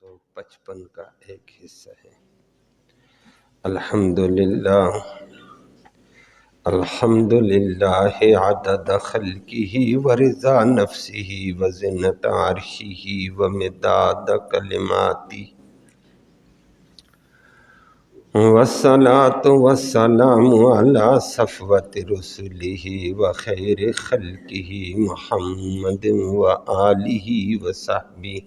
155 کا ایک حصہ ہے۔ الحمدللہ عدد خلقہ ورضا نفسہ وزنۃ عرشہ ومداد کلماتہ، والصلاة والسلام علی صفوۃ رسلہ وخیر خلقہ محمد وآلہ وصحبہ،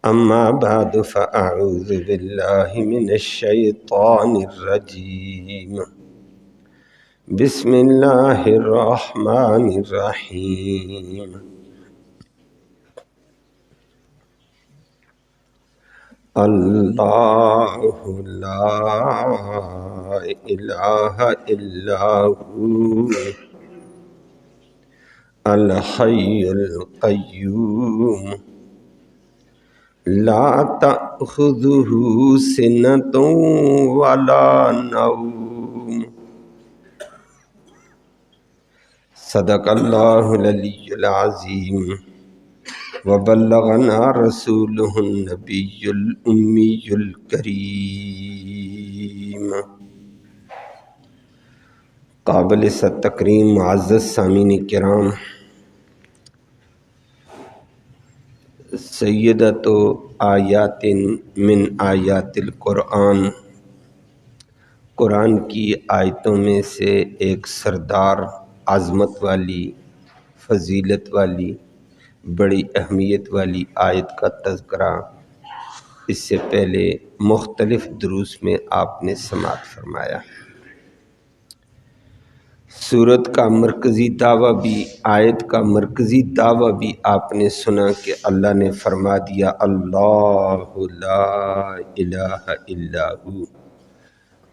اما بعد فاعوذ باللہ من الشیطان الرجیم، بسم اللہ الرحمن الرحیم۔ اللہ لا الہ الا ہو الحی القیوم، لا تأخذہ سنۃ ولا نوم۔ صدق اللہ العلی العظیم، وبلغنا رسولہ النبی الامی الکریم۔ قابل تکریم معزز سامعین کرام، سیدۃ آیات من آیات القرآن، قرآن کی آیتوں میں سے ایک سردار، عظمت والی، فضیلت والی، بڑی اہمیت والی آیت کا تذکرہ اس سے پہلے مختلف دروس میں آپ نے سماعت فرمایا۔ سورت کا مرکزی دعویٰ بھی، آیت کا مرکزی دعویٰ بھی آپ نے سنا کہ اللہ نے فرما دیا اللہ لا الہ الا ہو،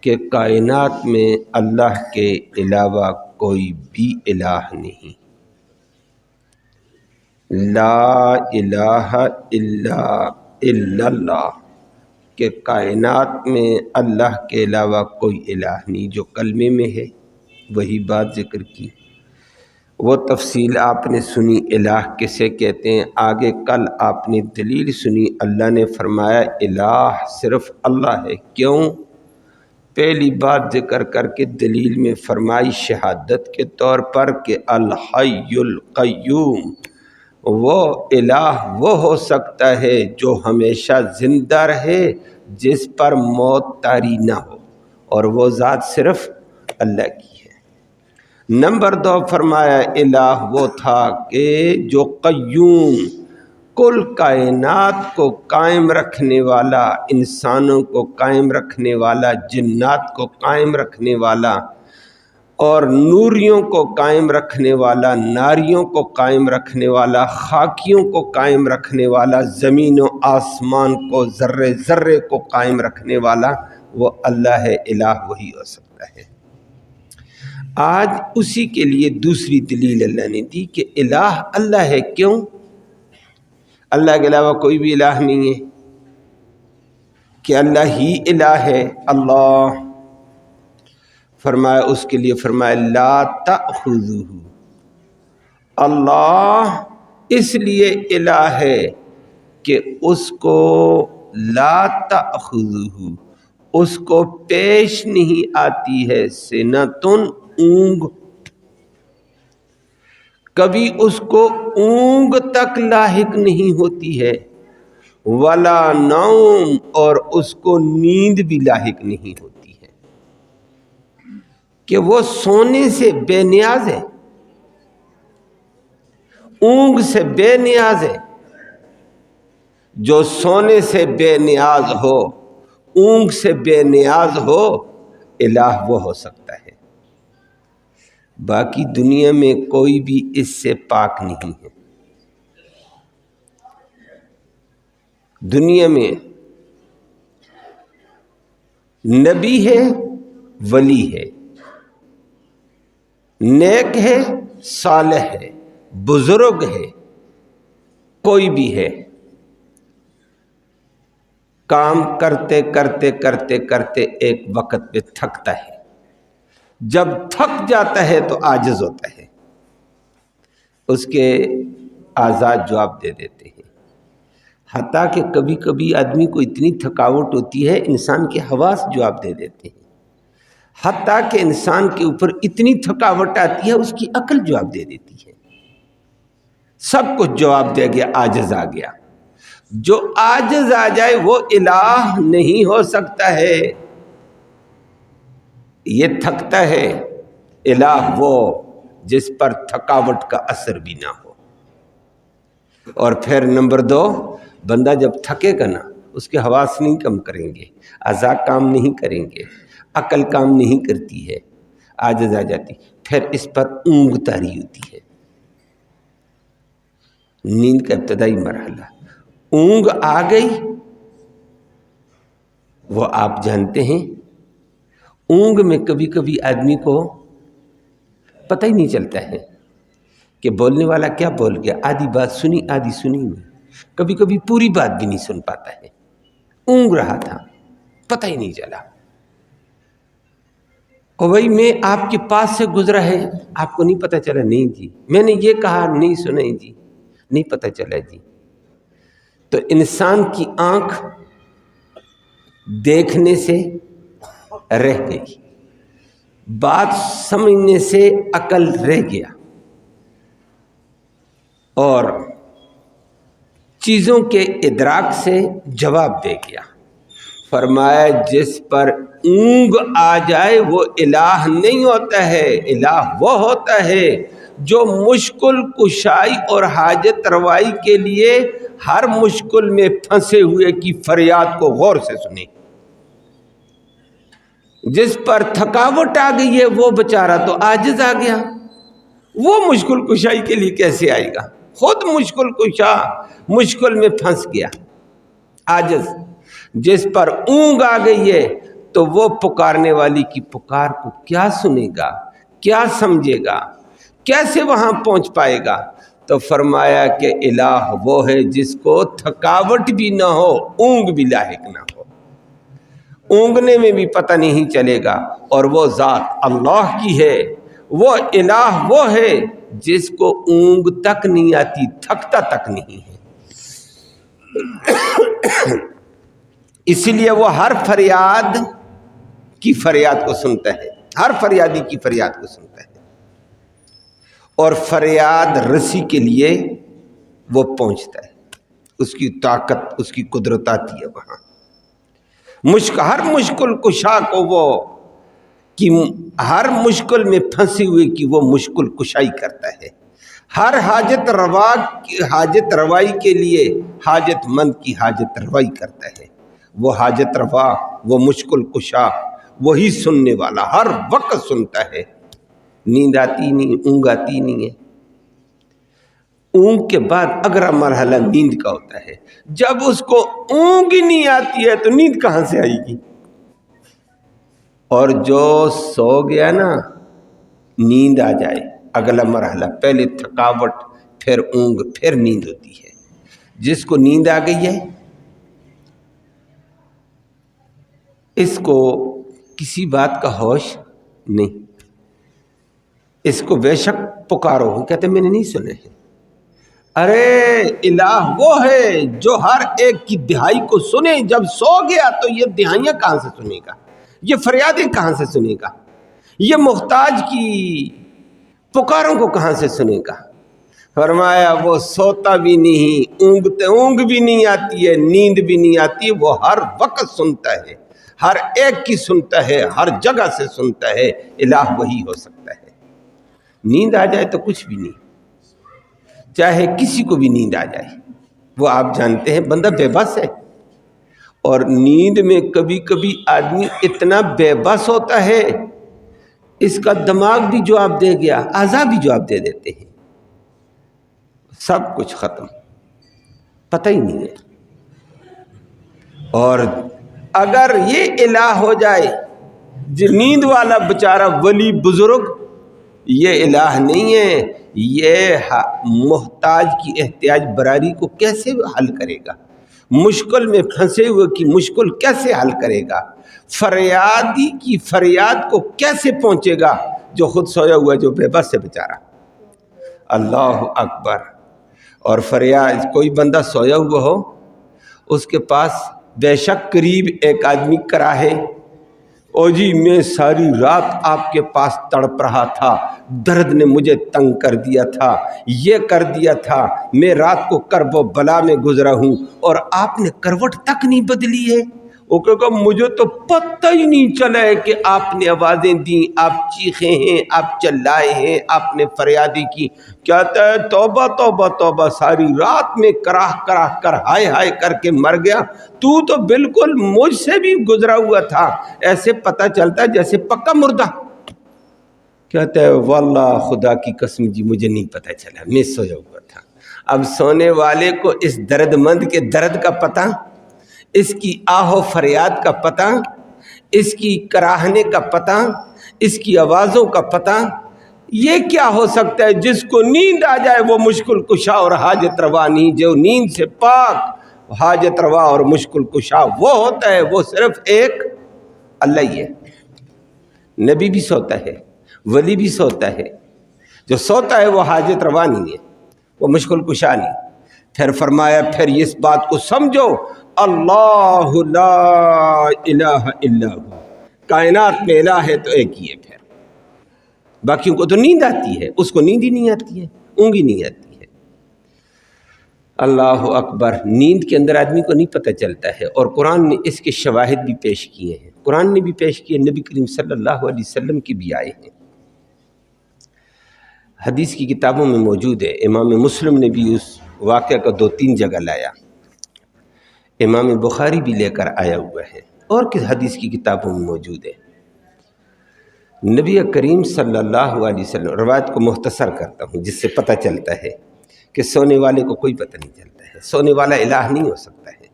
کہ کائنات میں اللہ کے علاوہ کوئی بھی الہ نہیں۔ لا الہ الا اللہ، کہ کائنات میں اللہ کے علاوہ کوئی الہ نہیں، جو کلمے میں ہے وہی بات ذکر کی۔ وہ تفصیل آپ نے سنی الہ کسے کہتے ہیں، آگے کل آپ نے دلیل سنی، اللہ نے فرمایا الہ صرف اللہ ہے۔ کیوں؟ پہلی بات ذکر کر کے دلیل میں فرمائی شہادت کے طور پر کہ الحی القیوم، وہ الہ وہ ہو سکتا ہے جو ہمیشہ زندہ رہے، جس پر موت طاری نہ ہو، اور وہ ذات صرف اللہ کی ہے۔ نمبر 2 فرمایا الہ وہ تھا کہ جو قیوم، کل کائنات کو قائم رکھنے والا، انسانوں کو قائم رکھنے والا، جنات کو قائم رکھنے والا، اور نوریوں کو قائم رکھنے والا، ناریوں کو قائم رکھنے والا، خاکیوں کو قائم رکھنے والا، زمین و آسمان کو، ذرے ذرے کو قائم رکھنے والا، وہ اللہ ہے۔ الہ وہی ہو سکتا ہے۔ آج اسی کے لیے دوسری دلیل اللہ نے دی کہ الہ اللہ ہے۔ کیوں؟ اللہ کے علاوہ کوئی بھی الہ نہیں ہے، کہ اللہ ہی الہ ہے۔ اللہ فرمایا، اس کے لیے فرمایا لا تأخذہ، اللہ اس لیے الہ ہے کہ اس کو لا تأخذہ، اس کو پیش نہیں آتی ہے سنۃ، اونگ، کبھی اس کو اونگ تک لاحق نہیں ہوتی ہے، ولا نوم، اور اس کو نیند بھی لاحق نہیں ہوتی ہے، کہ وہ سونے سے بے نیاز ہے، اونگ سے بے نیاز ہے۔ جو سونے سے بے نیاز ہو، اونگ سے بے نیاز ہو، الہ وہ ہو سکتا ہے۔ باقی دنیا میں کوئی بھی اس سے پاک نہیں ہے۔ دنیا میں نبی ہے، ولی ہے، نیک ہے، صالح ہے، بزرگ ہے، کوئی بھی ہے، کام کرتے کرتے کرتے کرتے ایک وقت پہ تھکتا ہے، جب تھک جاتا ہے تو عاجز ہوتا ہے، اس کے اعضاء جواب دے دیتے ہیں۔ حتیٰ کہ کبھی کبھی آدمی کو اتنی تھکاوٹ ہوتی ہے انسان کے حواس جواب دے دیتے ہیں، حتیٰ کہ انسان کے اوپر اتنی تھکاوٹ آتی ہے اس کی عقل جواب دے دیتی ہے، سب کچھ جواب دے گیا، عاجز آ گیا۔ جو عاجز آ جائے وہ الہ نہیں ہو سکتا ہے، یہ تھکتا ہے۔ الہ وہ جس پر تھکاوٹ کا اثر بھی نہ ہو۔ اور پھر نمبر 2، بندہ جب تھکے گا نا اس کے حواس نہیں کم کریں گے، اعضاء کام نہیں کریں گے، عقل کام نہیں کرتی ہے، عاجز آ جاتی، پھر اس پر اونگ طاری ہوتی ہے۔ نیند کا ابتدائی مرحلہ، اونگ آ گئی، وہ آپ جانتے ہیں اونگ میں کبھی کبھی آدمی کو پتہ ہی نہیں چلتا ہے کہ بولنے والا کیا بول گیا، آدھی بات سنی آدھی سنی نہیں، کبھی کبھی پوری بات بھی نہیں سن پاتا ہے، اونگ رہا تھا پتہ ہی نہیں چلا۔ اور وہی میں آپ کے پاس سے گزرا ہے، آپ کو نہیں پتہ چلا، نہیں جی میں نے یہ کہا، نہیں سنا جی، نہیں پتہ چلا جی۔ تو انسان کی آنکھ دیکھنے سے رہ گئی، بات سمجھنے سے عقل رہ گیا، اور چیزوں کے ادراک سے جواب دے گیا۔ فرمایا جس پر اونگ آ جائے وہ الہ نہیں ہوتا ہے، الہ وہ ہوتا ہے جو مشکل کشائی اور حاجت روائی کے لیے ہر مشکل میں پھنسے ہوئے کی فریاد کو غور سے سنے۔ جس پر تھکاوٹ آ گئی ہے وہ بیچارہ تو عاجز آ گیا، وہ مشکل کشائی کے لیے کیسے آئے گا؟ خود مشکل کشا مشکل میں پھنس گیا، عاجز۔ جس پر اونگ آ گئی ہے تو وہ پکارنے والی کی پکار کو کیا سنے گا، کیا سمجھے گا، کیسے وہاں پہنچ پائے گا؟ تو فرمایا کہ الہ وہ ہے جس کو تھکاوٹ بھی نہ ہو، اونگ بھی لاحق نہ ہو، اونگنے میں بھی پتہ نہیں چلے گا، اور وہ ذات اللہ کی ہے، وہ الہ وہ ہے جس کو اونگ تک نہیں آتی، تھکتا تک نہیں ہے۔ اسی لیے وہ ہر فریاد کی فریاد کو سنتا ہے، ہر فریادی کی فریاد کو سنتا ہے، اور فریاد رسی کے لیے وہ پہنچتا ہے، اس کی طاقت، اس کی قدرت آتی ہے وہاں۔ ہر مشکل کشا کو وہ کہ ہر مشکل میں پھنسی ہوئی کی وہ مشکل کشائی کرتا ہے، ہر حاجت روائی کے لیے حاجت مند کی حاجت روائی کرتا ہے۔ وہ حاجت روا، وہ مشکل کشا، وہی سننے والا، ہر وقت سنتا ہے۔ نیند آتی نہیں، اونگ آتی نہیں ہے۔ اونگ کے بعد اگلا مرحلہ نیند کا ہوتا ہے۔ جب اس کو اونگ ہی نہیں آتی ہے تو نیند کہاں سے آئے گی؟ اور جو سو گیا نا، نیند آ جائے، اگلا مرحلہ، پہلے تھکاوٹ، پھر اونگ، پھر نیند ہوتی ہے۔ جس کو نیند آ گئی ہے اس کو کسی بات کا ہوش نہیں، اس کو بے شک پکارو، کہتے میں نے نہیں سنے ہیں۔ ارے الہ وہ ہے جو ہر ایک کی دہائی کو سنے، جب سو گیا تو یہ دہائیاں کہاں سے سنے گا، یہ فریادیں کہاں سے سنے گا، یہ محتاج کی پکاروں کو کہاں سے سنے گا؟ فرمایا وہ سوتا بھی نہیں، اونگ بھی نہیں آتی ہے، نیند بھی نہیں آتی، وہ ہر وقت سنتا ہے، ہر ایک کی سنتا ہے، ہر جگہ سے سنتا ہے۔ الہ وہی ہو سکتا ہے۔ نیند آ جائے تو کچھ بھی نہیں، چاہے کسی کو بھی نیند آ جائے، وہ آپ جانتے ہیں بندہ بے بس ہے، اور نیند میں کبھی کبھی آدمی اتنا بے بس ہوتا ہے اس کا دماغ بھی جواب دے گیا، اعضاء بھی جواب دے دیتے ہیں، سب کچھ ختم، پتہ ہی نہیں ہے۔ اور اگر یہ الہ ہو جائے، جو نیند والا بیچارہ ولی بزرگ، یہ الہ نہیں ہے، یہ محتاج کی احتیاج براری کو کیسے حل کرے گا؟ مشکل میں پھنسے ہوئے کی مشکل کیسے حل کرے گا؟ فریادی کی فریاد کو کیسے پہنچے گا جو خود سویا ہوا، جو بے بس ہے بیچارہ؟ اللہ اکبر۔ اور فریاد، کوئی بندہ سویا ہوا ہو اس کے پاس بے شک قریب ایک آدمی کرا ہے، او جی میں ساری رات آپ کے پاس تڑپ رہا تھا، درد نے مجھے تنگ کر دیا تھا، یہ کر دیا تھا، میں رات کو کرب و بلا میں گزرا ہوں اور آپ نے کروٹ تک نہیں بدلی ہے۔ وہ کہا مجھے تو پتہ ہی نہیں چلا ہے کہ آپ نے آوازیں دیں، آپ چیخے ہیں، آپ چلائے ہیں، آپ نے فریادی کی۔ کہتا ہے توبہ توبہ توبہ، ساری رات میں کراہ کراہ کر ہائے ہائے کر کے مر گیا، تو بالکل مجھ سے بھی گزرا ہوا تھا، ایسے پتہ چلتا ہے جیسے پکا مردہ۔ کہتا ہے واللہ خدا کی قسم جی مجھے نہیں پتہ چلا، میں سویا ہوا تھا۔ اب سونے والے کو اس درد مند کے درد کا پتہ، اس کی آہ و فریاد کا پتہ، اس کی کراہنے کا پتہ، اس کی آوازوں کا پتہ، یہ کیا ہو سکتا ہے؟ جس کو نیند آ جائے وہ مشکل کشا اور حاجت روا نہیں، جو نیند سے پاک حاجت روا اور مشکل کشا وہ ہوتا ہے، وہ صرف ایک اللہ ہی ہے۔ نبی بھی سوتا ہے، ولی بھی سوتا ہے، جو سوتا ہے وہ حاجت روا نہیں ہے، وہ مشکل کشا نہیں۔ پھر فرمایا پھر اس بات کو سمجھو اللہ لا الہ الا ہو، کائنات میں الہ ہے تو ایک ہی ہے، پھر باقیوں کو تو نیند آتی ہے، اس کو نیند ہی نہیں آتی ہے، اونگ ہی نہیں آتی ہے۔ اللہ اکبر، نیند کے اندر آدمی کو نہیں پتہ چلتا ہے، اور قرآن نے اس کے شواہد بھی پیش کیے ہیں، قرآن نے بھی پیش کیے، نبی کریم صلی اللہ علیہ وسلم کی بھی آئے ہیں، حدیث کی کتابوں میں موجود ہے۔ امام مسلم نے بھی اس واقعہ کو 2-3 جگہ لایا، امام بخاری بھی لے کر آیا ہوا ہے، اور کس حدیث کی کتابوں میں موجود ہے۔ نبی کریم صلی اللہ علیہ وسلم، روایت کو مختصر کرتا ہوں جس سے پتہ چلتا ہے کہ سونے والے کو کوئی پتہ نہیں چلتا ہے، سونے والا الہ نہیں ہو سکتا ہے۔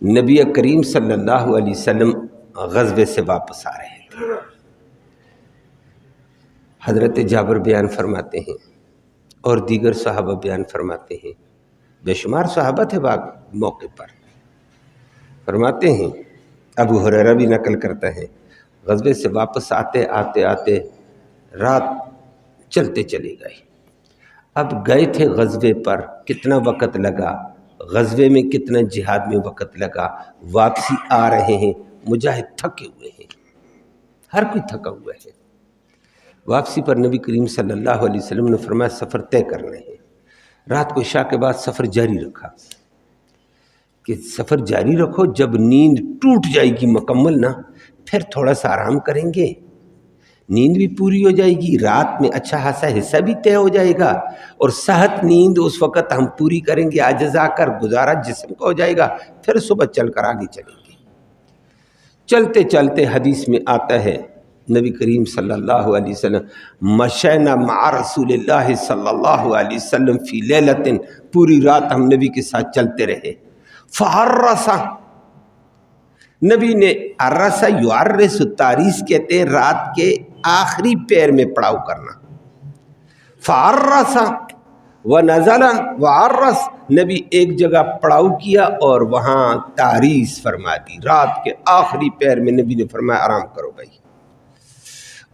نبی کریم صلی اللہ علیہ وسلم غزوے سے واپس آ رہے تھے، حضرت جابر بیان فرماتے ہیں اور دیگر صحابہ بیان فرماتے ہیں، بے شمار صحابہ تھے موقع پر، فرماتے ہیں، ابو ہریرہ بھی نقل کرتا ہے، غزوے سے واپس آتے آتے رات چلتے چلے گئے۔ اب گئے تھے غزوے پر، کتنا وقت لگا، غزوے میں کتنا جہاد میں وقت لگا، واپسی آ رہے ہیں، مجاہد تھکے ہوئے ہیں، ہر کوئی تھکا ہوا ہے۔ واپسی پر نبی کریم صلی اللہ علیہ وسلم نے فرمایا سفر طے کرنے ہیں۔ رات کو عشاء کے بعد سفر جاری رکھا کہ سفر جاری رکھو، جب نیند ٹوٹ جائے گی مکمل نا، پھر تھوڑا سا آرام کریں گے، نیند بھی پوری ہو جائے گی، رات میں اچھا خاصا حصہ بھی طے ہو جائے گا، اور صحت نیند اس وقت ہم پوری کریں گے، عاجز آ کر گزارا جسم کا ہو جائے گا، پھر صبح چل کر آگے چلیں گے۔ چلتے چلتے حدیث میں آتا ہے نبی کریم صلی اللہ علیہ وسلم مشینا مع رسول اللہ صلی اللہ علیہ وسلم فی لیلۃ، پوری رات ہم نبی کے ساتھ چلتے رہے۔ فعرسا، نبی نے عرسا یعرس، تاریس کہتے ہیں رات کے آخری پیر میں پڑاؤ کرنا، فعرسا ونزل وعرس، نبی ایک جگہ پڑاؤ کیا اور وہاں تاریس فرما دی، رات کے آخری پیر میں نبی نے فرمایا آرام کرو بھائی۔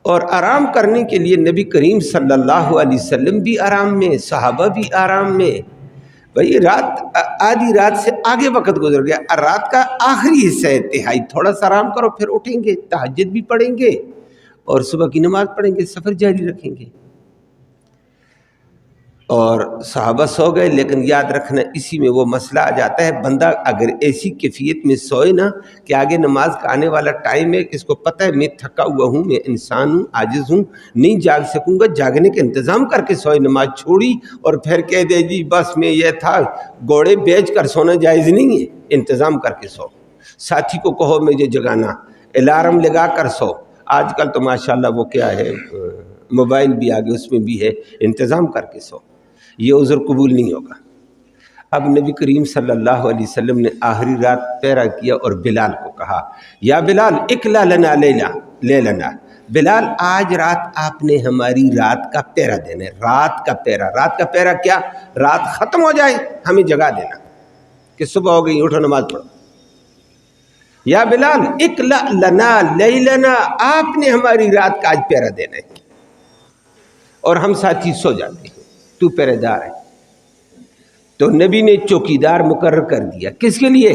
اور آرام کرنے کے لیے نبی کریم صلی اللہ علیہ وسلم بھی آرام میں، صحابہ بھی آرام میں، بھئی رات آدھی رات سے آگے وقت گزر گیا، رات کا آخری حصہ ہے، تہائی، تھوڑا سا آرام کرو، پھر اٹھیں گے، تہجد بھی پڑھیں گے اور صبح کی نماز پڑھیں گے، سفر جاری رکھیں گے۔ اور صحابہ سو گئے، لیکن یاد رکھنا اسی میں وہ مسئلہ آ جاتا ہے، بندہ اگر ایسی کیفیت میں سوئے نا کہ آگے نماز کا آنے والا ٹائم ہے، اس کو پتہ ہے میں تھکا ہوا ہوں، میں انسان ہوں، عاجز ہوں، نہیں جاگ سکوں گا، جاگنے کا انتظام کر کے سوئے، نماز چھوڑی اور پھر کہہ دے جی بس میں یہ تھا، گھوڑے بیچ کر سونا جائز نہیں ہے، انتظام کر کے سو، ساتھی کو کہو مجھے جگانا، الارم لگا کر سو، آج کل تو ماشاءاللہ وہ کیا ہے موبائل بھی آگے، اس میں بھی ہے، انتظام کر کے سو، یہ عذر قبول نہیں ہوگا۔ اب نبی کریم صلی اللہ علیہ وسلم نے آخری رات پہرا کیا اور بلال کو کہا یا بلال اکلا لنا لیلنا، بلال آج رات آپ نے ہماری رات کا پہرا دینا ہے، رات کا پہرا کیا؟ رات ختم ہو جائے ہمیں جگا دینا کہ صبح ہو گئی اٹھو نماز پڑھو، یا بلال اکلا لنا لیلنا، آپ نے ہماری رات کا آج پہرا دینا ہے، اور ہم ساتھی سو جاتے ہیں، تو پہرے دار ہے۔ تو نبی نے چوکیدار مقرر کر دیا، کس کے لیے؟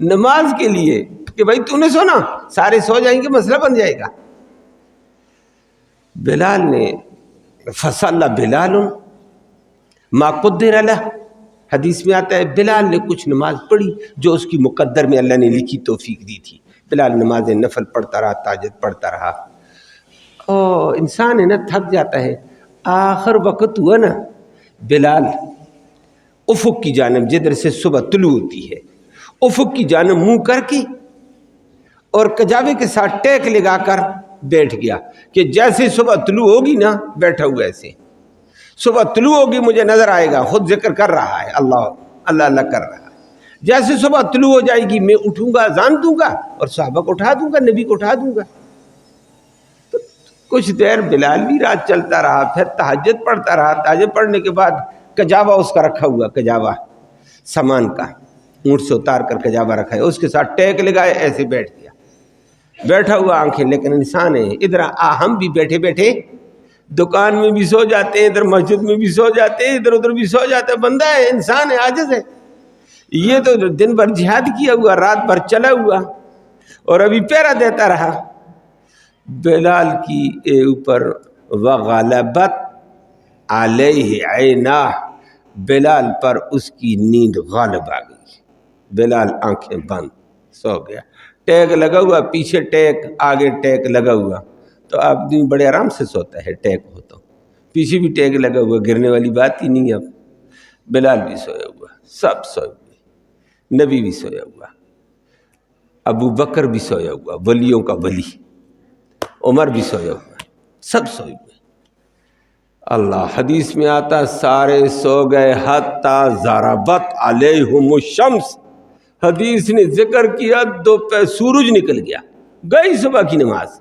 نماز کے لیے، کہ بھائی تو نے سونا، سارے سو جائیں گے، مسئلہ بن جائے گا۔ بلال نے فصلى بلال ما قدر له، حدیث میں آتا ہے بلال نے کچھ نماز پڑھی جو اس کی مقدر میں اللہ نے لکھی توفیق دی تھی۔ بلال نماز نفل پڑھتا رہا، تہجد پڑھتا رہا۔ انسان ہے نا، تھک جاتا ہے۔ آخر وقت ہوا نا، بلال افق کی جانب، جدھر سے صبح طلوع ہوتی ہے، افق کی جانب منہ کر کے اور کجاوے کے ساتھ ٹیک لگا کر بیٹھ گیا کہ جیسے صبح طلوع ہوگی نا، بیٹھا ہوا ایسے، صبح طلوع ہوگی مجھے نظر آئے گا، خود ذکر کر رہا ہے، اللہ اللہ اللہ کر رہا ہے۔ جیسے صبح طلوع ہو جائے گی میں اٹھوں گا، اذان دوں گا اور صحابہ کو اٹھا دوں گا، نبی کو اٹھا دوں گا۔ تو کچھ دیر بلال بھی رات چلتا رہا، پھر تہجد پڑھتا رہا۔ تہجد پڑھنے کے بعد کجاوا اس کا رکھا ہوا، کجاوا سامان کا، اونٹ سے اتار کر کجاوا رکھا ہے، اس کے ساتھ ٹیک لگائے، ایسے بیٹھ گیا، بیٹھا ہوا آنکھیں۔ لیکن انسان ہے، ادھر ہم بھی بیٹھے بیٹھے دکان میں بھی سو جاتے ہیں، ادھر مسجد میں بھی سو جاتے ہیں، ادھر ادھر بھی سو جاتے ہیں۔ بندہ ہے، انسان ہے، عاجز ہے۔ یہ تو دن بھر جہاد کیا ہوا، رات بھر چلا ہوا اور ابھی پہرا دیتا رہا۔ بلال کی اوپر وغلبت علیہ عیناہ، بلال پر اس کی نیند غالب آ گئی۔ بلال آنکھیں بند سو گیا، ٹیک لگا ہوا، پیچھے ٹیک، آگے ٹیک لگا ہوا، تو آدمی بڑے آرام سے سوتا ہے، ٹیک ہو تو پیچھے بھی ٹیک لگا ہوا، گرنے والی بات ہی نہیں۔ اب بلال بھی سویا ہوا، سب سوئے ہوئے، نبی بھی سویا ہوا، ابو بکر بھی سویا ہوا، ولیوں کا ولی، عمر بھی سویا ہوا، سب سوئے ہوئے۔ اللہ، حدیث میں آتا سارے سو گئے حتی ضربت علیہم الشمس، حدیث نے ذکر کیا دوپہر سورج نکل گیا، گئی صبح کی نماز،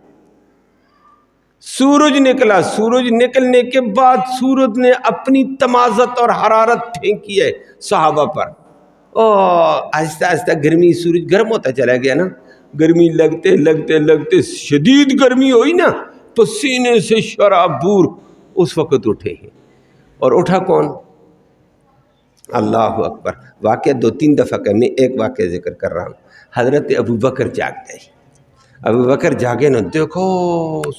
سورج نکلا، سورج نکلنے کے بعد سورج نے اپنی تمازت اور حرارت پھینکی ہے صحابہ پر، اور آہستہ آہستہ گرمی، سورج گرم ہوتا چلا گیا نا، گرمی لگتے لگتے لگتے شدید گرمی ہوئی نا، پسینے سے شرابور اس وقت اٹھے ہیں۔ اور اٹھا کون؟ اللہ اکبر۔ واقعہ 2-3 دفعہ کا، میں ایک واقعہ ذکر کر رہا ہوں۔ حضرت ابو بکر جاگ گئے، ابو بکر جاگے نا، دیکھو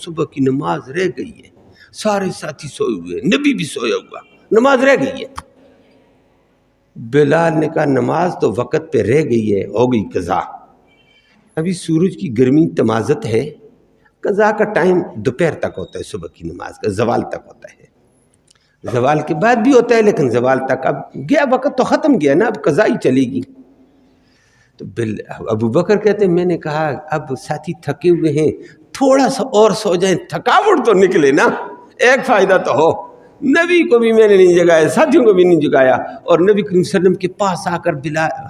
صبح کی نماز رہ گئی ہے، سارے ساتھی سوئے ہوئے، نبی بھی سویا ہوا، نماز رہ گئی ہے۔ بلال نے کہا نماز تو وقت پہ رہ گئی ہے، ہو گئی قضا، ابھی سورج کی گرمی تمازت ہے، قضا کا ٹائم دوپہر تک ہوتا ہے، صبح کی نماز کا زوال تک ہوتا ہے، زوال کے بعد بھی ہوتا ہے، لیکن زوال تک اب گیا، وقت تو ختم گیا نا، اب قضا ہی چلے گی۔ تو ابو بکر کہتے ہیں میں نے کہا اب ساتھی تھکے ہوئے ہیں، تھوڑا سا اور سو جائیں، تھکاوٹ تو نکلے نا، ایک فائدہ تو ہو۔ نبی کو بھی میں نے نہیں جگایا، ساتھیوں کو بھی نہیں جگایا، اور نبی کریم صلی اللہ علیہ وسلم کے پاس آ کر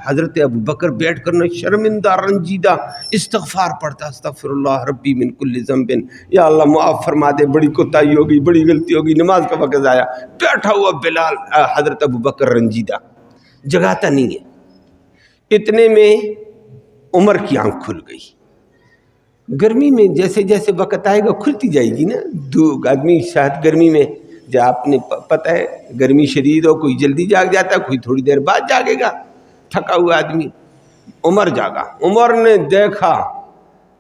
حضرت ابو بکر بیٹھ کر شرمندہ رنجیدہ استغفار پڑھتا، استغفر اللہ ربی من کل ذنب، یا اللہ معاف فرما دے، بڑی کوتاہی ہوگی، بڑی غلطی ہوگی، نماز کا وقت آیا۔ بیٹھا ہوا بلال، حضرت ابو بکر رنجیدہ، جگاتا نہیں ہے۔ اتنے میں عمر کی آنکھ کھل گئی۔ گرمی میں جیسے جیسے وقت آئے گا کھلتی جائے گی نا، آدمی شاید گرمی میں، جب آپ نے پتہ ہے گرمی شدید ہو، کوئی جلدی جاگ جاتا ہے، کوئی تھوڑی دیر بعد جاگے گا، تھکا ہوا آدمی۔ عمر جاگا، عمر نے دیکھا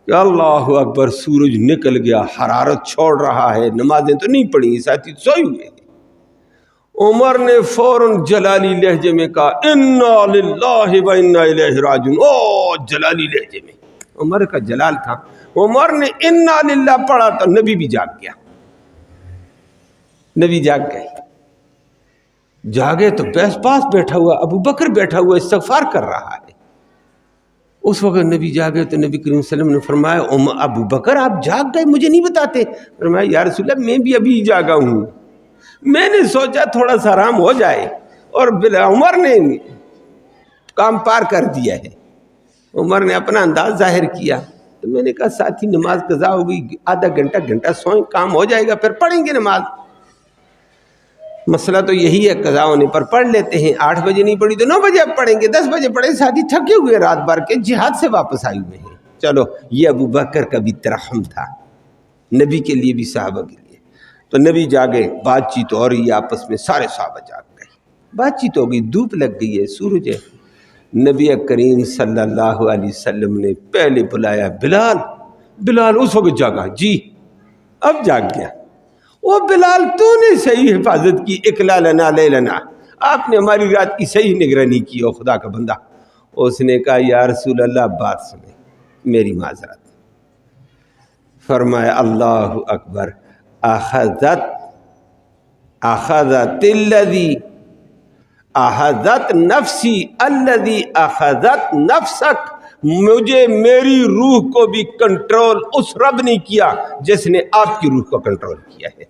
کہ اللہ اکبر، سورج نکل گیا، حرارت چھوڑ رہا ہے، نمازیں تو نہیں پڑھی، ساتھی سوئے ہوئے ہیں۔ عمر نے فوراً جلالی لہجے میں کہا انا للہ و انا الیہ راجعون، او جلالی لہجے میں، عمر کا جلال تھا۔ عمر نے انا للہ پڑھا تو نبی بھی جاگ گیا، نبی جاگ گئے، جاگے تو پاس بیٹھا ہوا ابو بکر بیٹھا ہوا استغفار کر رہا ہے۔ اس وقت نبی جاگے تو نبی کریم صلی اللہ علیہ وسلم نے فرمایا ابو بکر آپ جاگ گئے، مجھے نہیں بتاتے؟ فرمایا یا رسول اللہ میں بھی ابھی جاگا ہوں، میں نے سوچا تھوڑا سا آرام ہو جائے، اور عمر نے کام پار کر دیا ہے، عمر نے اپنا انداز ظاہر کیا۔ تو میں نے کہا ساتھی نماز قضا ہو گئی، آدھا گھنٹہ سوئیں، کام ہو جائے گا، پھر پڑھیں گے نماز۔ مسئلہ تو یہی ہے، قضا ہونے پر پڑھ لیتے ہیں، 8 بجے نہیں پڑھی تو 9 بجے اب پڑھیں گے، 10 بجے پڑھیں، ساتھی تھکے ہوئے رات بھر کے جہاد سے واپس آئے ہوئے ہیں۔ چلو یہ ابو بکر کا بھی ترحم تھا، نبی کے لیے بھی صحابہ کے لیے۔ تو نبی جاگے، بات چیت اور یہ آپس میں سارے صحابہ جاگ گئے۔ بات چیت ہو گئی، دھوپ لگ گئی ہے، سورج ہے۔ نبی کریم صلی اللہ علیہ وسلم نے پہلے بلایا بلال۔ بلال اس وقت جاگا، جی اب جاگ گیا۔ وہ بلال تو نے صحیح حفاظت کی، اکلا لنا لے لنا، آپ نے ہماری رات کی صحیح نگرانی کی، او خدا کا بندہ۔ اس نے کہا یا رسول اللہ بات سنیں، میری معذرت۔ فرمایا اللہ اکبر، اخذت نفسی الذی اخذت نفسک، مجھے میری روح کو بھی کنٹرول اس رب نے کیا جس نے آپ کی روح کو کنٹرول کیا ہے۔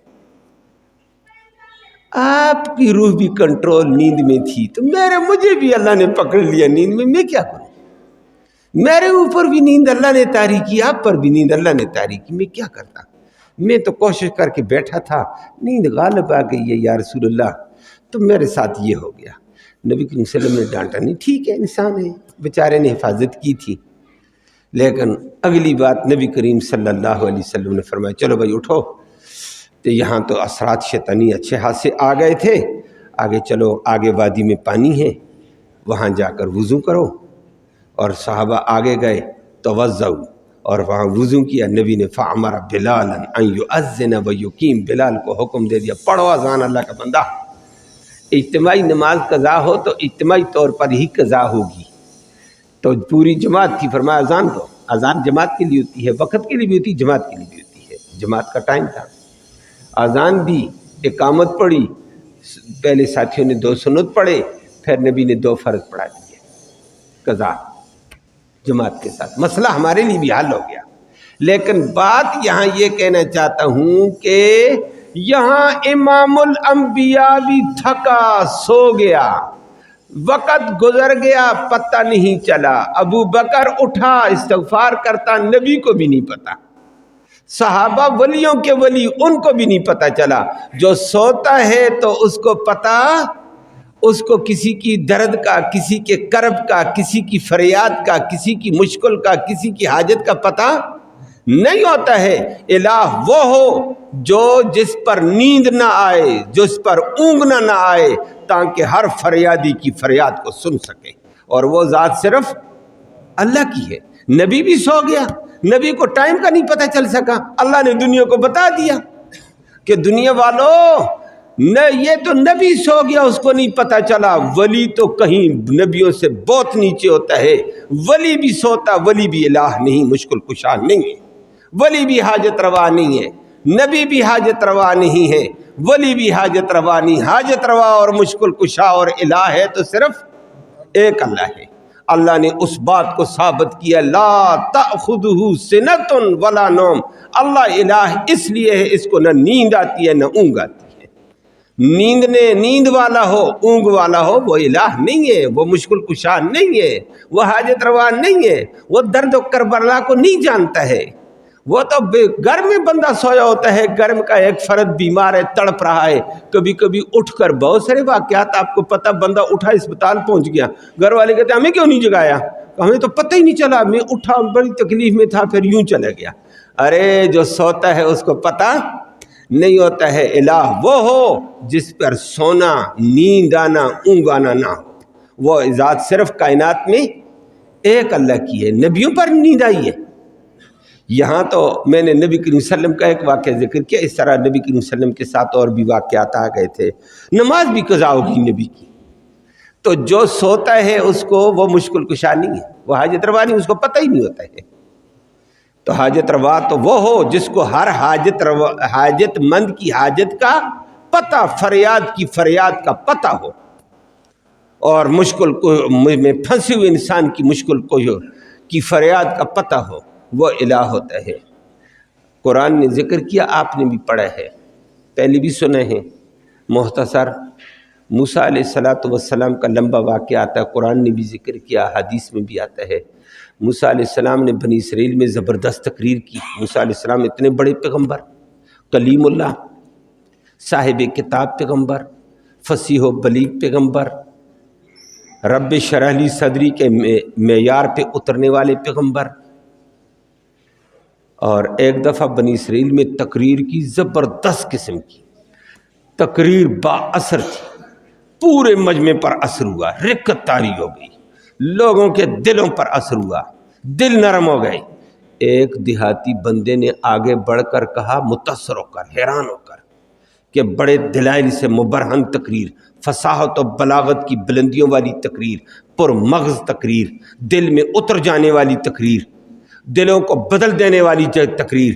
آپ کی روح بھی کنٹرول نیند میں تھی تو مجھے بھی اللہ نے پکڑ لیا نیند میں کیا کروں؟ میرے اوپر بھی نیند اللہ نے طاری کی، آپ پر بھی نیند اللہ نے طاری کی، میں کیا کرتا؟ میں تو کوشش کر کے بیٹھا تھا، نیند غالب آ گئی ہے یا رسول اللہ، تو میرے ساتھ یہ ہو گیا۔ نبی کریم صلی اللہ علیہ وسلم نے ڈانٹا نہیں، ٹھیک ہے انسان ہے، بیچارے نے حفاظت کی تھی۔ لیکن اگلی بات نبی کریم صلی اللہ علیہ وسلم نے فرمایا چلو بھائی اٹھو، تو یہاں تو اثرات شیطانی اچھے ہاتھ سے آ گئے تھے، آگے چلو، آگے وادی میں پانی ہے، وہاں جا کر وضو کرو۔ اور صحابہ آگے گئے توضؤ، اور وہاں وضو کیا۔ نبی نے فامر بلالا ان یؤذن ویقیم، بلال کو حکم دے دیا پڑھو اذان، اللہ کا بندہ۔ اجتماعی نماز قضا ہو تو اجتماعی طور پر ہی قضا ہوگی، تو پوری جماعت تھی، فرمایا اذان دو۔ اذان جماعت کے لیے ہوتی ہے، وقت کے لیے بھی ہوتی ہے، جماعت کے لیے بھی ہوتی ہے، جماعت کا ٹائم تھا۔ اذان دی، اقامت پڑھی، پہلے ساتھیوں نے 2 سنت پڑھے، پھر نبی نے 2 فرض پڑھا دیے قضا جماعت کے ساتھ۔ مسئلہ ہمارے لیے بھی حل ہو گیا۔ لیکن بات یہاں یہ کہنا چاہتا ہوں کہ یہاں امام الانبیاء بھی تھکا، سو گیا، وقت گزر گیا، پتہ نہیں چلا۔ ابو بکر اٹھا استغفار کرتا، نبی کو بھی نہیں پتا۔ صحابہ ولیوں کے ولی، ان کو بھی نہیں پتہ چلا۔ جو سوتا ہے تو اس کو پتہ، اس کو کسی کی درد کا، کسی کے کرب کا، کسی کی فریاد کا، کسی کی مشکل کا، کسی کی حاجت کا پتہ نہیں ہوتا ہے۔ الہ وہ ہو جو جس پر نیند نہ آئے، جس پر اونگنا نہ آئے، تاکہ ہر فریادی کی فریاد کو سن سکے، اور وہ ذات صرف اللہ کی ہے۔ نبی بھی سو گیا، نبی کو ٹائم کا نہیں پتہ چل سکا، اللہ نے دنیا کو بتا دیا کہ دنیا والوں نہ، یہ تو نبی سو گیا، اس کو نہیں پتہ چلا۔ ولی تو کہیں نبیوں سے بہت نیچے ہوتا ہے، ولی بھی سوتا، ولی بھی الہ نہیں، مشکل کشا نہیں ہے، ولی بھی حاجت روا نہیں ہے، نبی بھی حاجت روا نہیں ہے، ولی بھی حاجت روا نہیں۔ حاجت روا اور مشکل کشا اور الہ ہے تو صرف ایک اللہ ہے۔ اللہ نے اس بات کو ثابت کیا، لا تأخذہ سنۃ ولا نوم، اللہ الہ اس لیے ہے، اس کو نہ نیند آتی ہے نہ اونگ آتی ہے۔ نیند والا ہو، اونگ والا ہو، وہ الہ نہیں ہے، وہ مشکل کشا نہیں ہے، وہ حاجت روا نہیں ہے، وہ درد و کربلا کو نہیں جانتا ہے۔ وہ تو گھر میں بندہ سویا ہوتا ہے، گھر کا ایک فرد بیمار ہے، تڑپ رہا ہے، کبھی کبھی اٹھ کر، بہت سارے واقعات آپ کو پتہ، بندہ اٹھا اسپتال پہنچ گیا، گھر والے کہتے ہیں ہمیں کیوں نہیں جگایا؟ ہمیں تو پتہ ہی نہیں چلا، میں اٹھا بڑی تکلیف میں تھا، پھر یوں چلا گیا۔ ارے جو سوتا ہے اس کو پتہ نہیں ہوتا ہے۔ الہ وہ ہو جس پر سونا، نیند آنا، اونگ آنا نہ ہو، وہ ذات صرف کائنات میں ایک اللہ کی ہے۔ نبیوں پر نیند آئی ہے۔ یہاں تو میں نے نبی کریم صلی اللہ علیہ وسلم کا ایک واقعہ ذکر کیا، اس طرح نبی کریم صلی اللہ علیہ وسلم کے ساتھ اور بھی واقعات آ گئے تھے۔ نماز بھی قضا ہوگی نبی کی، تو جو سوتا ہے اس کو وہ مشکل کشا نہیں ہے، وہ حاجت روا نہیں، اس کو پتہ ہی نہیں ہوتا ہے۔ تو حاجت روا تو وہ ہو جس کو ہر حاجت مند کی حاجت کا پتہ، فریاد کی فریاد کا پتہ ہو، اور مشکل میں پھنسے ہوئے انسان کی مشکل کی فریاد کا پتہ ہو، وہ الہ ہوتا ہے۔ قرآن نے ذکر کیا، آپ نے بھی پڑھا ہے، پہلے بھی سنے ہیں، مختصر موسیٰ علیہ السلام کا لمبا واقعہ آتا ہے، قرآن نے بھی ذکر کیا، حدیث میں بھی آتا ہے۔ موسیٰ علیہ السلام نے بنی اسرائیل میں زبردست تقریر کی۔ موسیٰ علیہ السلام اتنے بڑے پیغمبر، کلیم اللہ، صاحب کتاب پیغمبر، فصیح و بلیغ پیغمبر، رب شرح لی صدری کے معیار پہ اترنے والے پیغمبر، اور ایک دفعہ بنی اسرائیل میں تقریر کی، زبردست قسم کی تقریر، با اثر تھی۔ پورے مجمع پر اثر ہوا، رقت طاری ہو گئی، لوگوں کے دلوں پر اثر ہوا، دل نرم ہو گئے۔ ایک دیہاتی بندے نے آگے بڑھ کر کہا، متاثر ہو کر، حیران ہو کر، کہ بڑے دلائل سے مبرہن تقریر، فصاحت و بلاغت کی بلندیوں والی تقریر، پر مغز تقریر، دل میں اتر جانے والی تقریر، دلوں کو بدل دینے والی تقریر،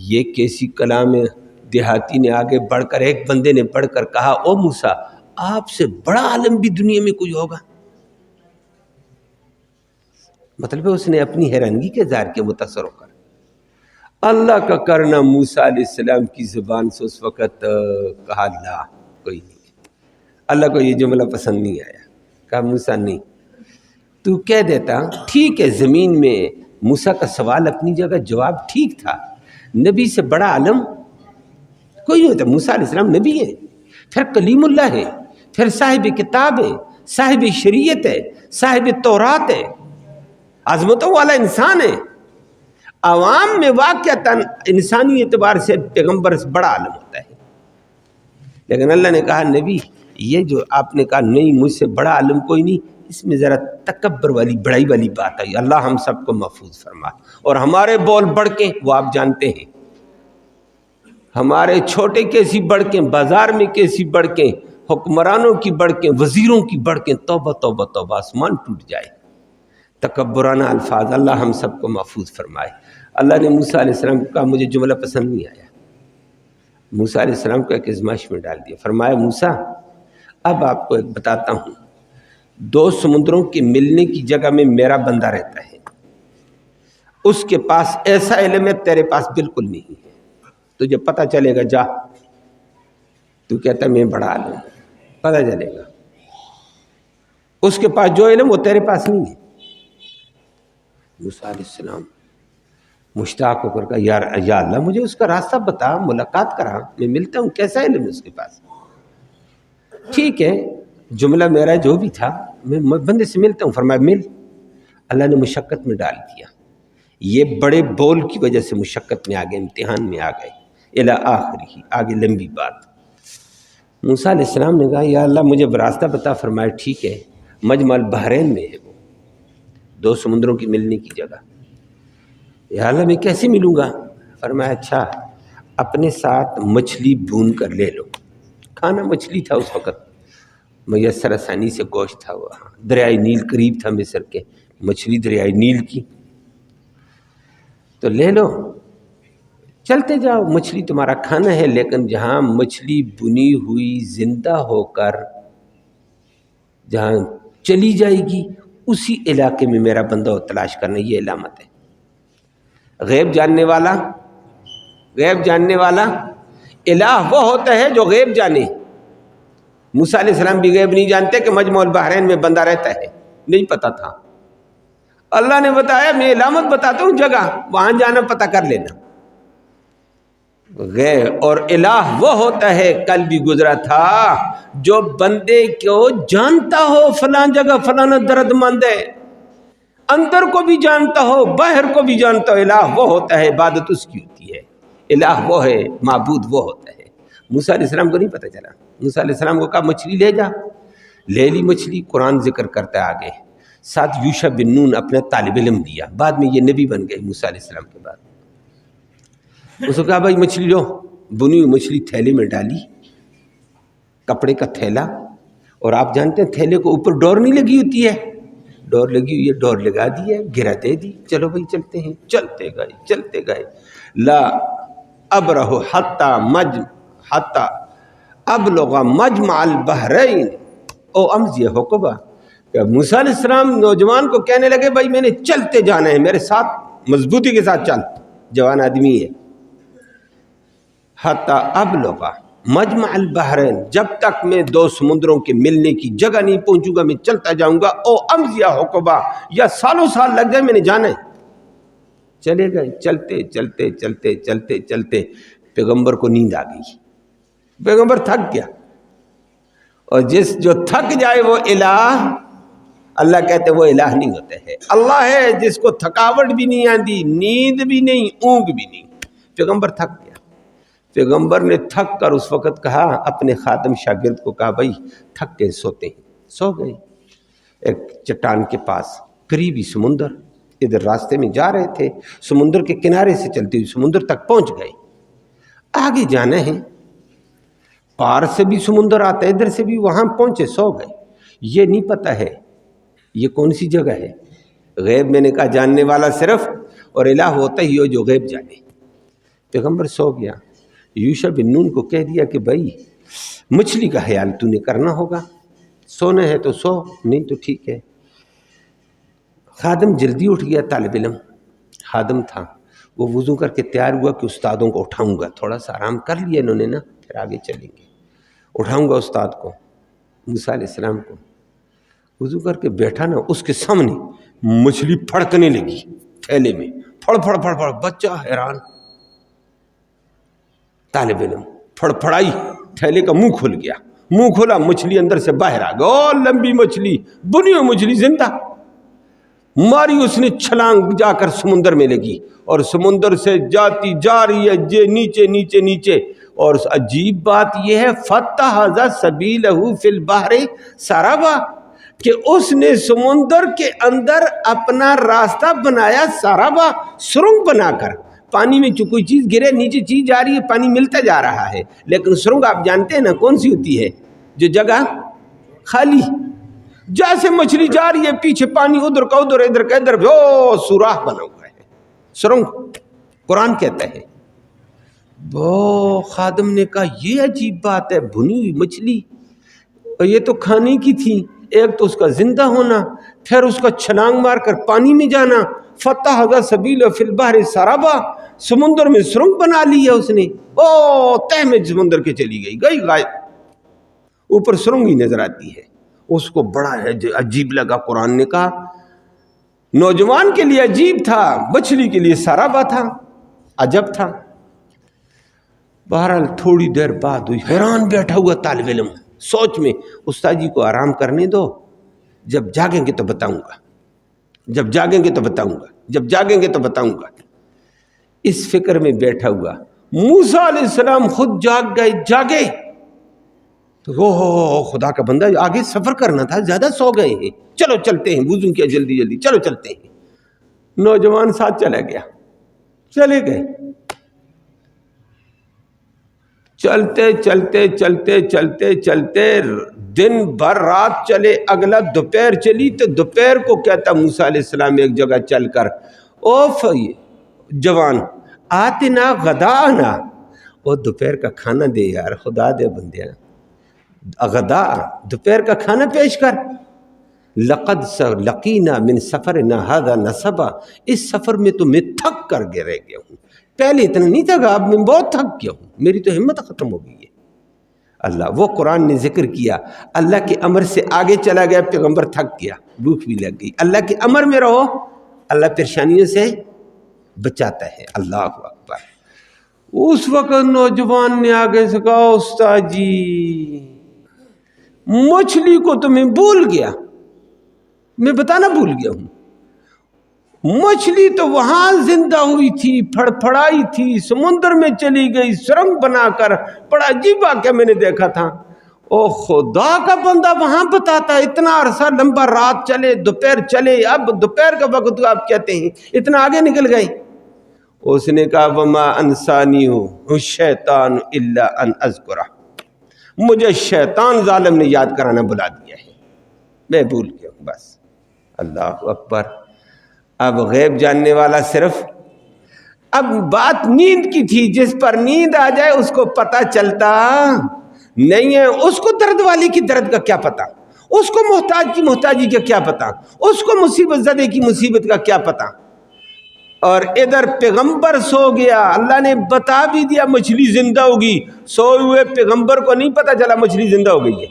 یہ کیسی کلام ہے؟ دیہاتی نے آگے بڑھ کر، ایک بندے نے بڑھ کر کہا، او موسیٰ، آپ سے بڑا عالم بھی دنیا میں کوئی ہوگا؟ مطلب ہے اس نے اپنی حیرانگی کے اظہار کیا متاثر ہو کر۔ اللہ کا کرنا، موسیٰ علیہ السلام کی زبان سے اس وقت کہا، لا، کوئی نہیں۔ اللہ کو یہ جملہ پسند نہیں آیا، کہا موسیٰ نہیں، تو کہہ دیتا ٹھیک ہے۔ زمین میں موسیٰ کا سوال اپنی جگہ، جواب ٹھیک تھا، نبی سے بڑا عالم کوئی نہیں ہوتا۔ موسیٰ علیہ السلام نبی ہے، پھر کلیم اللہ ہے، پھر صاحب کتاب ہے، صاحب شریعت ہے، صاحب تورات ہے، عظمتوں والا انسان ہے۔ عوام میں واقعتاً انسانی اعتبار سے پیغمبر سے بڑا عالم ہوتا ہے، لیکن اللہ نے کہا نبی، یہ جو آپ نے کہا نہیں مجھ سے بڑا عالم کوئی نہیں، اس میں ذرا تکبر والی، بڑائی والی بات آئی۔ اللہ ہم سب کو محفوظ فرما، اور ہمارے بول بڑکیں وہ آپ جانتے ہیں، ہمارے چھوٹے کیسی بڑکیں، بازار میں کیسی بڑکیں، حکمرانوں کی بڑکیں، وزیروں کی بڑکیں، توبہ توبہ توبہ، آسمان ٹوٹ جائے۔ تکبرانہ الفاظ، اللہ ہم سب کو محفوظ فرمائے۔ اللہ نے موسیٰ علیہ السلام کو کہا مجھے جملہ پسند نہیں آیا، موسیٰ علیہ السلام کو ایک ازمائش میں ڈال دیا۔ فرمایا موسیٰ، اب آپ کو ایک بتاتا ہوں، دو سمندروں کے ملنے کی جگہ میں میرا بندہ رہتا ہے، اس کے پاس ایسا علم ہے تیرے پاس بالکل نہیں ہے، تجھے پتہ چلے گا، جا، تو کہتا ہے میں بڑا عالم ہوں، پتہ چلے گا، اس کے پاس جو علم وہ تیرے پاس نہیں ہے۔ موسیٰ علیہ السلام مشتاق ہو کر کہا، یا اللہ مجھے اس کا راستہ بتا، ملاقات کرا، میں ملتا ہوں، کیسا علم ہے اس کے پاس؟ ٹھیک ہے، جملہ میرا جو بھی تھا، میں بندے سے ملتا ہوں۔ فرمایا مل۔ اللہ نے مشقت میں ڈال دیا، یہ بڑے بول کی وجہ سے مشقت میں آ گئے، امتحان میں آ گئے، الی آخری، آگے لمبی بات۔ موسیٰ علیہ السلام نے کہا یا اللہ مجھے راستہ بتا۔ فرمایا ٹھیک ہے، مجمع البحرین میں ہے وہ، دو سمندروں کی ملنے کی جگہ۔ یا اللہ میں کیسے ملوں گا؟ فرمایا اچھا، اپنے ساتھ مچھلی بھون کر لے لو، کھانا مچھلی تھا اس وقت، میسر آسانی سے گوشت تھا، وہاں دریائے نیل قریب تھا مصر کے، مچھلی دریائے نیل کی، تو لے لو، چلتے جاؤ، مچھلی تمہارا کھانا ہے، لیکن جہاں مچھلی بنی ہوئی زندہ ہو کر جہاں چلی جائے گی اسی علاقے میں میرا بندہ تلاش کرنا، یہ علامت ہے۔ غیب جاننے والا، غیب جاننے والا الہ وہ ہوتا ہے جو غیب جانے۔ موسیٰ علیہ السلام بھی غیب نہیں جانتے کہ مجمع البحرین میں بندہ رہتا ہے، نہیں پتا تھا۔ اللہ نے بتایا میں علامت بتاتا ہوں جگہ، وہاں جانا پتہ کر لینا۔ غیب اور الہ وہ ہوتا ہے، کل بھی گزرا تھا، جو بندے کو جانتا ہو فلاں جگہ فلانا درد مند ہے، اندر کو بھی جانتا ہو باہر کو بھی جانتا ہو، الہ وہ ہوتا ہے، عبادت اس کی ہوتی ہے، الہ وہ ہے، معبود وہ ہوتا ہے۔ موسیٰ علیہ السلام کو نہیں پتہ چلا، موسیٰ علیہ السلام کو کہا مچھلی لے جا، لے لی مچھلی۔ قرآن ذکر کرتا ہے آگے، ساتھ یوشع بن نون اپنے طالب علم دیا، بعد میں یہ نبی بن گئے موسیٰ علیہ السلام کے بعد۔ اس کو کہا بھائی مچھلی لو، بنی ہوئی مچھلی تھیلے میں ڈالی، کپڑے کا تھیلا، اور آپ جانتے ہیں تھیلے کو اوپر ڈور نہیں لگی ہوتی ہے، ڈور لگی ہوئی ہے، ڈور لگا دی ہے، گرہ دے دی، چلو بھائی چلتے ہیں، چلتے گئے چلتے گئے، لا ابرہ حتی ابلغ مجمع البحرین او امضی حقبہ۔ کہ موسیٰ علیہ السلام نوجوان کو کہنے لگے بھائی میں نے چلتے جانا ہے، میرے ساتھ مضبوطی کے ساتھ چل، جوان آدمی ہے۔ حتی ابلغ مجمع البحرین، جب تک میں دو سمندروں کے ملنے کی جگہ نہیں پہنچوں گا میں چلتا جاؤں گا، او امضی حقبہ، یا سالوں سال لگ جائے میں نے جانا ہے۔ چلے گئے، چلتے چلتے چلتے چلتے چلتے پیغمبر کو نیند آ گئی، پیغمبر تھک گیا، اور جو تھک جائے وہ الہ، اللہ کہتے وہ الہ نہیں ہوتے ہے، اللہ ہے جس کو تھکاوٹ بھی نہیں آتی، نیند بھی نہیں، اونگ بھی نہیں۔ پیغمبر تھک گیا، پیغمبر نے تھک کر اس وقت کہا، اپنے خادم شاگرد کو کہا بھائی تھک کے سوتے ہیں، سو گئے ایک چٹان کے پاس، قریبی سمندر، ادھر راستے میں جا رہے تھے، سمندر کے کنارے سے چلتے ہوئے سمندر تک پہنچ گئے، آگے جانا ہے، پار سے بھی سمندر آتا ہے ادھر سے بھی، وہاں پہنچے سو گئے، یہ نہیں پتہ ہے یہ کون سی جگہ ہے۔ غیب میں نے کہا جاننے والا صرف اور الہ ہوتا ہی ہو جو غیب جانے۔ پیغمبر سو گیا، یوشع بن نون کو کہہ دیا کہ بھائی مچھلی کا خیال تو نے کرنا ہوگا، سونا ہے تو سو، نہیں تو ٹھیک ہے۔ خادم جلدی اٹھ گیا، طالب علم خادم تھا، وہ وضو کر کے تیار ہوا کہ استادوں کو اٹھاؤں گا، تھوڑا سا آرام کر لیا انہوں نے نا، پھر آگے چلیں گے، اٹھاؤں گا استاد کو، موسیٰ علیہ السلام کو۔ وضو کر کے بیٹھا نا، اس کے سامنے مچھلی پھڑکنے لگی تھیلے میں، پھڑ پھڑ پھڑ پھڑ، بچہ حیران، طالب علم پھڑ پھڑائی، تھیلے کا منہ کھل گیا، منہ کھولا مچھلی اندر سے باہر آ گئی، اور لمبی مچھلی، بنی ہوئی مچھلی زندہ، ماری اس نے چھلانگ جا کر سمندر میں لگی، اور سمندر سے جاتی جا رہی ہے جے نیچے نیچے نیچے، اور عجیب بات یہ ہے فَاتَّخَذَ سَبِيلَهُ فِي الْبَحْرِ سَرَبًا، کہ اس نے سمندر کے اندر اپنا راستہ بنایا، سرابا، سرنگ بنا کر، پانی میں کوئی چیز گرے نیچے چیز جا رہی ہے، پانی ملتا جا رہا ہے، لیکن سرنگ آپ جانتے ہیں نا کون سی ہوتی ہے، جو جگہ خالی، جیسے مچھلی جا رہی ہے پیچھے پانی ادھر کا ادھر ادھر کا ادھر، وہ سوراخ بنا ہوا ہے، سرنگ قرآن کہتا ہے۔ وہ خادم نے کہا یہ عجیب بات ہے، بھنی ہوئی مچھلی، اور یہ تو کھانے کی تھی، ایک تو اس کا زندہ ہونا، پھر اس کا چھلانگ مار کر پانی میں جانا، فَاتَّخَذَ سَبِيلَهُ فِي الْبَحْرِ سَرَبًا، سمندر میں سرنگ بنا لی ہے اس نے، او تہ میں سمندر کے چلی گئی غائب، اوپر سرنگ ہی نظر آتی ہے۔ اس کو بڑا عجیب لگا، قرآن نے کہا نوجوان کے لیے عجیب تھا، مچھلی کے لیے سرابا تھا، عجب تھا۔ بہرحال تھوڑی دیر بعد ہوئی، حیران بیٹھا ہوا طالب علم سوچ میں، استاد جی کو آرام کرنے دو، جب جاگیں گے تو بتاؤں گا، جب جاگیں گے تو بتاؤں گا، جب جاگیں گے تو بتاؤں گا، اس فکر میں بیٹھا ہوا۔ موسیٰ علیہ السلام خود جاگ گئے، جاگے تو خدا کا بندہ آگے سفر کرنا تھا، زیادہ سو گئے ہیں، چلو چلتے ہیں، وضو کیا جلدی جلدی، چلو چلتے ہیں۔ نوجوان ساتھ چلا گیا، چلے گئے، چلتے چلتے چلتے چلتے چلتے دن بھر رات چلے، اگلا دوپہر چلی تو دوپہر کو کہتا موسیٰ علیہ السلام ایک جگہ چل کر، اوف جوان آتنا غدانا، وہ دوپہر کا کھانا دے یار، خدا دے بندیاں، غدا دوپہر کا کھانا پیش کر۔ لقد لقینا من سفرنا هذا نصبا، اس سفر میں تو میں تھک کر کے رہ گیا ہوں، پہلے اتنا نہیں تھا، اب میں بہت تھک گیا ہوں، میری تو ہمت ختم ہو گئی ہے۔ اللہ، وہ قرآن نے ذکر کیا، اللہ کے امر سے آگے چلا گیا، پیغمبر تھک گیا، بھوک بھی لگ گئی، اللہ کے امر میں رہو، اللہ پریشانیوں سے بچاتا ہے۔ اللہ اکبر۔ اس وقت نوجوان نے آگے سے کہا استاد جی مچھلی کو تو میں بھول گیا، میں بتانا بھول گیا ہوں، مچھلی تو وہاں زندہ ہوئی تھی، پھڑ پھڑائی تھی، سمندر میں چلی گئی سرنگ بنا کر، بڑا عجیب واقعہ میں نے دیکھا تھا۔ او خدا کا بندہ وہاں بتاتا، اتنا عرصہ لمبا رات چلے، دوپہر چلے، اب دوپہر کا وقت آپ کہتے ہیں اتنا آگے نکل گئے۔ اس نے کہا وما انسانیہ الشیطان الا ان اذکرہ، مجھے شیطان ظالم نے یاد کرانا بلا دیا ہے، میں بھول گیا ہوں بس۔ اللہ اکبر۔ اب غیب جاننے والا صرف، اب بات نیند کی تھی، جس پر نیند آ جائے اس کو پتہ چلتا نہیں ہے، اس کو درد والے کی درد کا کیا پتہ، اس کو محتاج کی محتاجی کا کیا پتہ، اس کو مصیبت زدے کی مصیبت کا کیا پتہ۔ اور ادھر پیغمبر سو گیا، اللہ نے بتا بھی دیا مچھلی زندہ ہوگی، سوئے ہوئے پیغمبر کو نہیں پتہ چلا مچھلی زندہ ہو گئی ہے،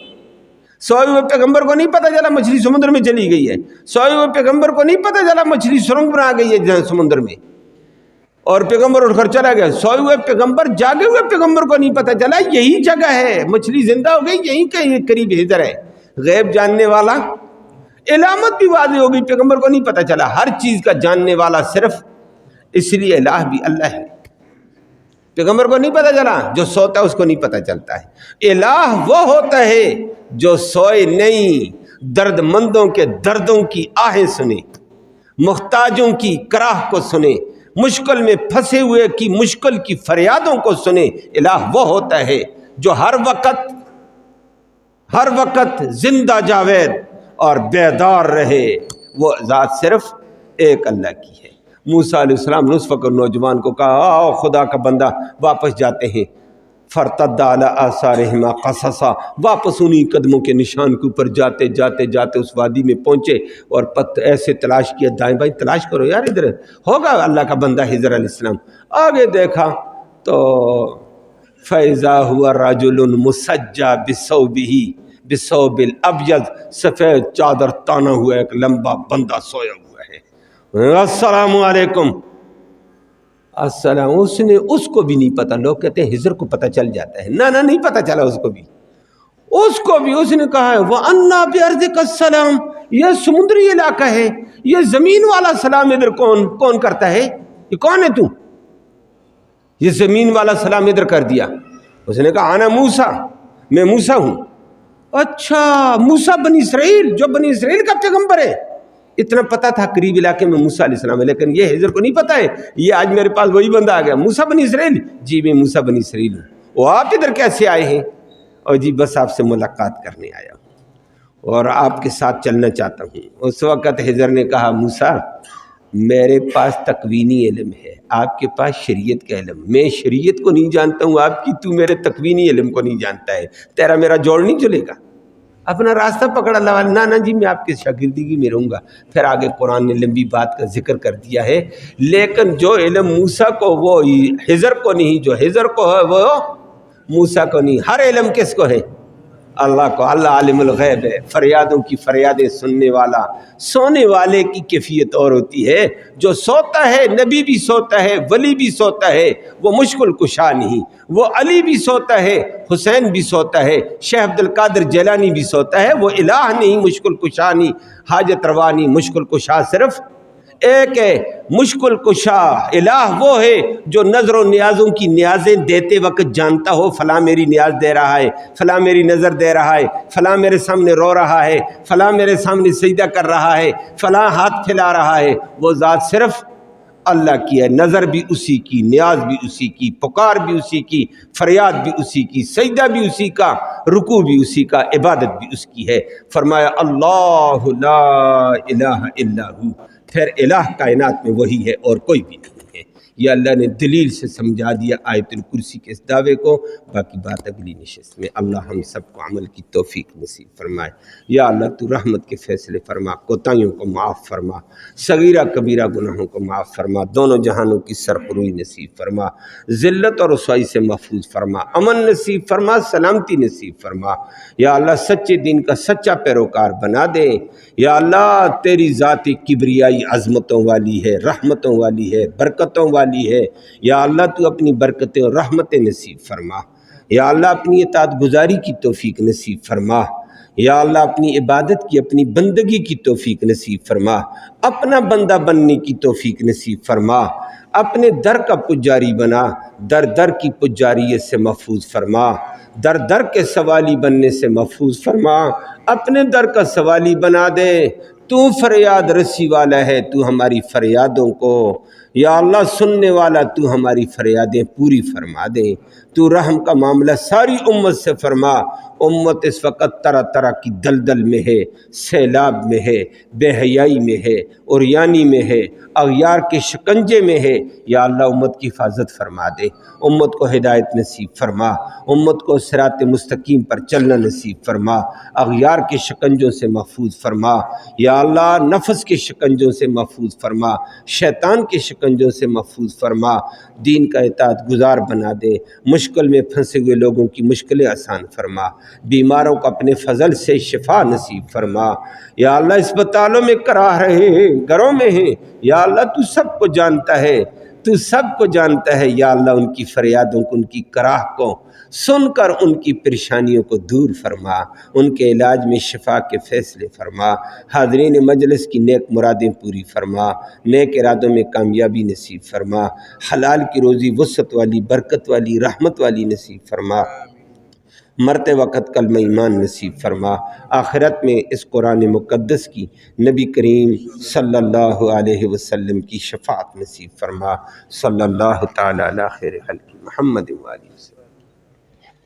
سوئے ہوئے پیغمبر کو نہیں پتہ چلا مچھلی سمندر میں چلی گئی ہے، سوئے ہوئے پیغمبر کو نہیں پتہ چلا مچھلی سرنگ بنا گئی ہے سمندر میں، اور پیغمبر اٹھ کر چلا گیا۔ سوئے ہوئے پیغمبر، جاگے ہوئے پیغمبر کو نہیں پتہ چلا یہی جگہ ہے، مچھلی زندہ ہو گئی، یہیں کہیں قریب ادھر ہے۔ غیب جاننے والا، علامت بھی واضح ہوگی، پیغمبر کو نہیں پتہ چلا، ہر چیز کا جاننے والا صرف، اس لیے الہ بھی اللہ ہے۔ پیغمبر کو نہیں پتہ چلا، جو سوتا ہے اس کو نہیں پتہ چلتا ہے۔ الہ وہ ہوتا ہے جو سوئے نہیں، درد مندوں کے دردوں کی آہیں سنے، محتاجوں کی کراہ کو سنے، مشکل میں پھنسے ہوئے کی مشکل کی فریادوں کو سنے۔ الہ وہ ہوتا ہے جو ہر وقت زندہ جاوید اور بیدار رہے، وہ ذات صرف ایک اللہ کی ہے۔ موسیٰ علیہ السلام نے اس وقت نوجوان کو کہا آؤ خدا کا بندہ واپس جاتے ہیں، فرتد علی آثارہما قصصا، واپس انہی قدموں کے نشان کے اوپر جاتے جاتے جاتے اس وادی میں پہنچے اور ایسے تلاش کیا، دائیں بائیں تلاش کرو یار ادھر ہوگا اللہ کا بندہ خضر علیہ السلام۔ آگے دیکھا تو فَإِذَا هُوَ رَجُلٌ مُسَجَّى بِثَوْبٍ الْأَبْيَضِ، سفید چادر تانا ہوا ایک لمبا بندہ سویا ہوا ہے۔ السلام علیکم، السلام۔ اس کو بھی نہیں پتا، لوگ کہتے ہیں ہجر کو پتہ چل جاتا ہے، نہ نہیں پتہ چلا اس کو بھی اس نے کہا ہے وَأَنَّا بِأَرْضِكَ السَّلَامُ، یہ سمندری علاقہ ہے، یہ زمین والا سلام ادھر کون کرتا ہے؟ یہ کون ہے تو؟ یہ زمین والا سلام ادھر کر دیا۔ اس نے کہا انا موسیٰ، میں موسیٰ ہوں۔ اچھا موسیٰ بنی اسرائیل، جو بنی اسرائیل کا پیغمبر ہے۔ اتنا پتا تھا قریب علاقے میں موسیٰ علیہ السلام ہے، لیکن یہ ہجر کو نہیں پتا ہے۔ یہ آج میرے پاس وہی بندہ آ گیا، موسیٰ بنی اسرائیل، جی میں موسیٰ بنی اسرائیل ہوں۔ وہ آپ ادھر کیسے آئے ہیں؟ اور جی بس آپ سے ملاقات کرنے آیا ہوں اور آپ کے ساتھ چلنا چاہتا ہوں۔ اس وقت ہجر نے کہا موسیٰ میرے پاس تکوینی علم ہے، آپ کے پاس شریعت کا علم، میں شریعت کو نہیں جانتا ہوں آپ کی، تو میرے تکوینی علم کو نہیں جانتا ہے، تیرا میرا جوڑ نہیں چلے گا۔ اپنا راستہ پکڑ اللہ والا، نہ جی میں آپ کی شاگردگی میں رہوں گا۔ پھر آگے قرآن نے لمبی بات کا ذکر کر دیا ہے، لیکن جو علم موسیٰ کو وہ ہجر کو نہیں، جو ہجر کو ہے وہ موسیٰ کو نہیں۔ ہر علم کس کو ہے؟ اللہ کو۔ اللہ عالم الغیب ہے، فریادوں کی فریادیں سننے والا۔ سونے والے کی کیفیت اور ہوتی ہے، جو سوتا ہے نبی بھی سوتا ہے، ولی بھی سوتا ہے، وہ مشکل کشا نہیں۔ وہ علی بھی سوتا ہے، حسین بھی سوتا ہے، شیخ عبد القادر جیلانی بھی سوتا ہے، وہ الہ نہیں، مشکل کشا نہیں، حاجت روا نہیں۔ مشکل کشا صرف ایک ہے، مشکل کشا الہ وہ ہے جو نظر و نیازوں کی نیازیں دیتے وقت جانتا ہو فلاں میری نیاز دے رہا ہے، فلاں میری نظر دے رہا ہے، فلاں میرے سامنے رو رہا ہے، فلاں میرے سامنے سجدہ کر رہا ہے، فلاں ہاتھ پھیلا رہا ہے۔ وہ ذات صرف اللہ کی ہے، نظر بھی اسی کی، نیاز بھی اسی کی، پکار بھی اسی کی، فریاد بھی اسی کی، سجدہ بھی اسی کا، رکوع بھی اسی کا، عبادت بھی اس کی ہے۔ فرمایا اللہ لا الہ الا ہو، پھر الہ کائنات میں وہی ہے اور کوئی بھی نہیں ہے۔ یہ اللہ نے دلیل سے سمجھا دیا آیت الکرسی کے اس دعوے کو۔ باقی بات اگلی نشست میں۔ اللہ ہم سب کو عمل کی توفیق نصیب فرمائے۔ یا اللہ تو رحمت کے فیصلے فرما، کوتاہیوں کو معاف فرما، صغیرہ کبیرہ گناہوں کو معاف فرما، دونوں جہانوں کی سرخروئی نصیب فرما، ذلت اور رسوائی سے محفوظ فرما، امن نصیب فرما، سلامتی نصیب فرما۔ یا اللہ سچے دین کا سچا پیروکار بنا دے۔ یا اللہ تیری ذات کبریائی عظمتوں والی ہے، رحمتوں والی ہے، برکتوں والی ہے۔ یا اللہ تو اپنی برکتیں اور رحمتیں نصیب فرما۔ یا اللہ اپنی اطاعت گزاری کی توفیق نصیب فرما۔ یا اللہ اپنی عبادت کی، اپنی بندگی کی توفیق نصیب فرما، اپنا بندہ بننے کی توفیق نصیب فرما، اپنے در کا پجاری بنا، در در کی پجاریت سے محفوظ فرما، در در کے سوالی بننے سے محفوظ فرما، اپنے در کا سوالی بنا دے۔ تو فریاد رسی والا ہے، تو ہماری فریادوں کو یا اللہ سننے والا، تو ہماری فریادیں پوری فرما دے۔ تو رحم کا معاملہ ساری امت سے فرما۔ امت اس وقت طرح طرح کی دلدل میں ہے، سیلاب میں ہے، بے حیائی میں ہے، عریانی میں ہے، اغیار کے شکنجے میں ہے۔ یا اللہ امت کی حفاظت فرما دے، امت کو ہدایت نصیب فرما، امت کو صراط مستقیم پر چلنا نصیب فرما، اغیار کے شکنجوں سے محفوظ فرما۔ یا اللہ نفس کے شکنجوں سے محفوظ فرما، شیطان کے شکنجوں سے محفوظ فرما، دین کا اطاعت گزار بنا دے، مشکل میں پھنسے ہوئے لوگوں کی مشکلیں آسان فرما، بیماروں کو اپنے فضل سے شفا نصیب فرما۔ یا اللہ اسپتالوں میں کراہ رہے ہیں، گھروں میں ہیں، یا اللہ تو سب کو جانتا ہے، تو سب کو جانتا ہے یا اللہ، ان کی فریادوں کو، ان کی کراہ کو سن کر ان کی پریشانیوں کو دور فرما، ان کے علاج میں شفا کے فیصلے فرما، حاضرین مجلس کی نیک مرادیں پوری فرما، نیک ارادوں میں کامیابی نصیب فرما، حلال کی روزی وسعت والی، برکت والی، رحمت والی نصیب فرما، مرتے وقت کلمہ ایمان نصیب فرما، آخرت میں اس قرآن مقدس کی نبی کریم صلی اللہ علیہ وسلم کی شفاعت نصیب فرما۔ صلی اللہ تعالی علی خیر خلق محمد و آلہ وسلم۔